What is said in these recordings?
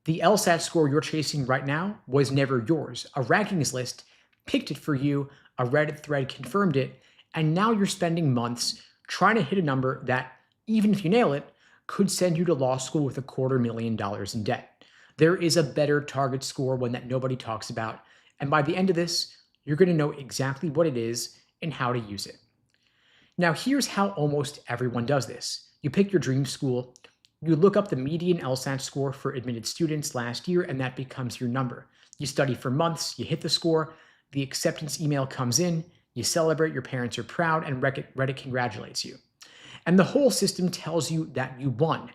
The LSAT score you're chasing right now was never yours. A rankings list picked it for you, a Reddit thread confirmed it, and now you're spending months trying to hit a number that, even if you nail it, could send you to law school with $250,000 in debt. There is a better target score, one that nobody talks about, and by the end of this, you're going to know exactly what it is and how to use it. Now, here's how almost everyone does this. You pick your dream school, you look up the median LSAT score for admitted students last year, and that becomes your number. You study for months, you hit the score, the acceptance email comes in, you celebrate, your parents are proud, and Reddit congratulates you. And the whole system tells you that you won.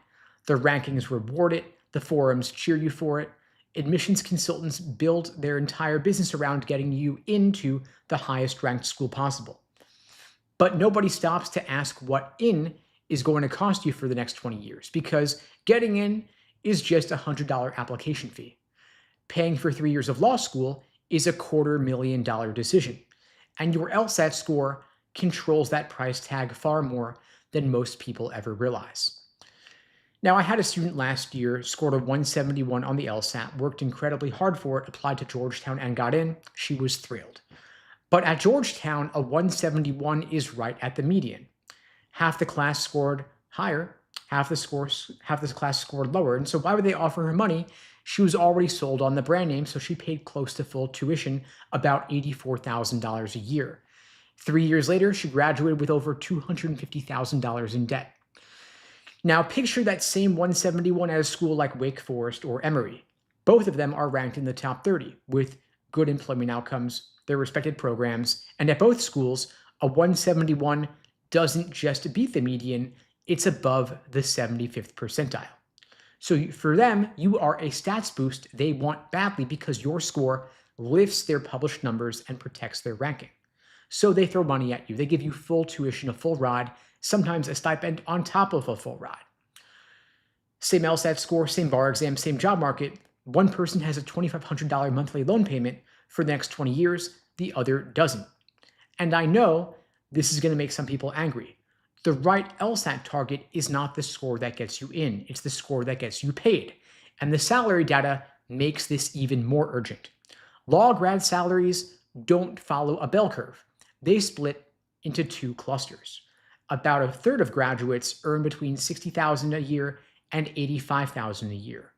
The rankings reward it, the forums cheer you for it. Admissions consultants build their entire business around getting you into the highest ranked school possible. But nobody stops to ask what in is going to cost you for the next 20 years, because getting in is just a $100 application fee. Paying for 3 years of law school is a $250,000 decision, and your LSAT score controls that price tag far more than most people ever realize. Now, I had a student last year, scored a 171 on the LSAT, worked incredibly hard for it, applied to Georgetown and got in. She was thrilled. But at Georgetown, a 171 is right at the median. Half the class scored higher, half the class scored lower. And so why would they offer her money? She was already sold on the brand name, so she paid close to full tuition, about $84,000 a year. 3 years later, she graduated with over $250,000 in debt. Now picture that same 171 at a school like Wake Forest or Emory. Both of them are ranked in the top 30 with good employment outcomes, their respected programs, and at both schools, a 171 doesn't just beat the median, it's above the 75th percentile. So for them, you are a stats boost they want badly because your score lifts their published numbers and protects their ranking. So they throw money at you. They give you full tuition, a full ride, sometimes a stipend on top of a full ride. Same LSAT score, same bar exam, same job market. One person has a $2,500 monthly loan payment for the next 20 years, the other doesn't. And I know this is going to make some people angry. The right LSAT target is not the score that gets you in, it's the score that gets you paid. And the salary data makes this even more urgent. Law grad salaries don't follow a bell curve. They split into two clusters. About a third of graduates earn between $60,000 a year and $85,000 a year.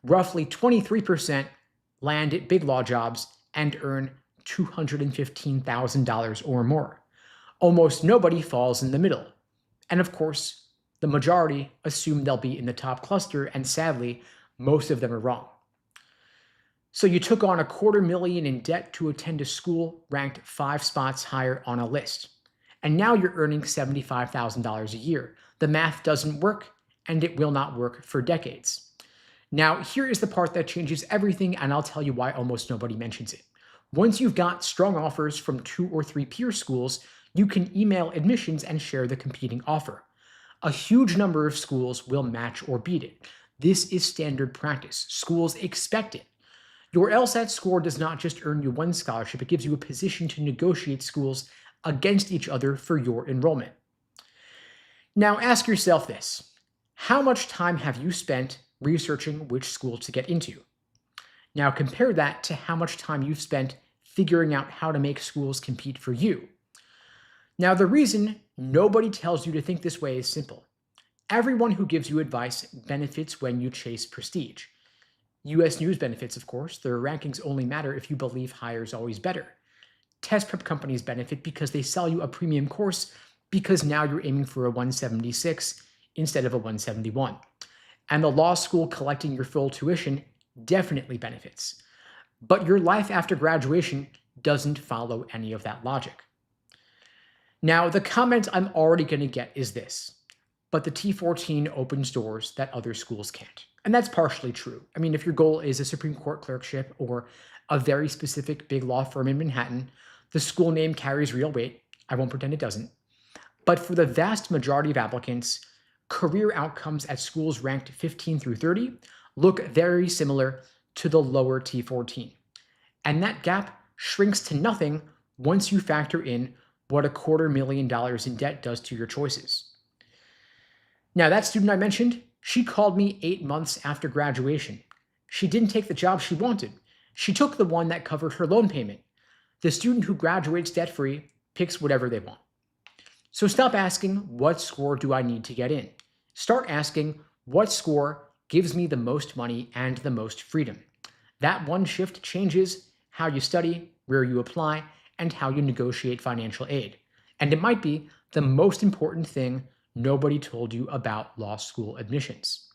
Roughly 23% land at big law jobs and earn $215,000 or more. Almost nobody falls in the middle. And of course, the majority assume they'll be in the top cluster, and sadly, most of them are wrong. So you took on $250,000 in debt to attend a school ranked 5 spots higher on a list. And now you're earning $75,000 a year. The math doesn't work, and it will not work for decades. Now, here is the part that changes everything, and I'll tell you why almost nobody mentions it. Once you've got strong offers from 2 or 3 peer schools, you can email admissions and share the competing offer. A huge number of schools will match or beat it. This is standard practice. Schools expect it. Your LSAT score does not just earn you one scholarship, it gives you a position to negotiate schools against each other for your enrollment. Now ask yourself this: how much time have you spent researching which school to get into? Now compare that to how much time you've spent figuring out how to make schools compete for you. Now the reason nobody tells you to think this way is simple. Everyone who gives you advice benefits when you chase prestige. US News benefits, of course. Their rankings only matter if you believe higher is always better. Test prep companies benefit because they sell you a premium course because now you're aiming for a 176 instead of a 171. And the law school collecting your full tuition definitely benefits. But your life after graduation doesn't follow any of that logic. Now, the comment I'm already going to get is this: but the T14 opens doors that other schools can't. And that's partially true. I mean, if your goal is a Supreme Court clerkship or a very specific big law firm in Manhattan, the school name carries real weight. I won't pretend it doesn't. But for the vast majority of applicants, career outcomes at schools ranked 15 through 30 look very similar to the lower T14. And that gap shrinks to nothing once you factor in what $250,000 in debt does to your choices. Now, that student I mentioned, she called me 8 months after graduation. She didn't take the job she wanted. She took the one that covered her loan payment. The student who graduates debt-free picks whatever they want. So stop asking, what score do I need to get in? Start asking, what score gives me the most money and the most freedom? That one shift changes how you study, where you apply, and how you negotiate financial aid. And it might be the most important thing nobody told you about law school admissions.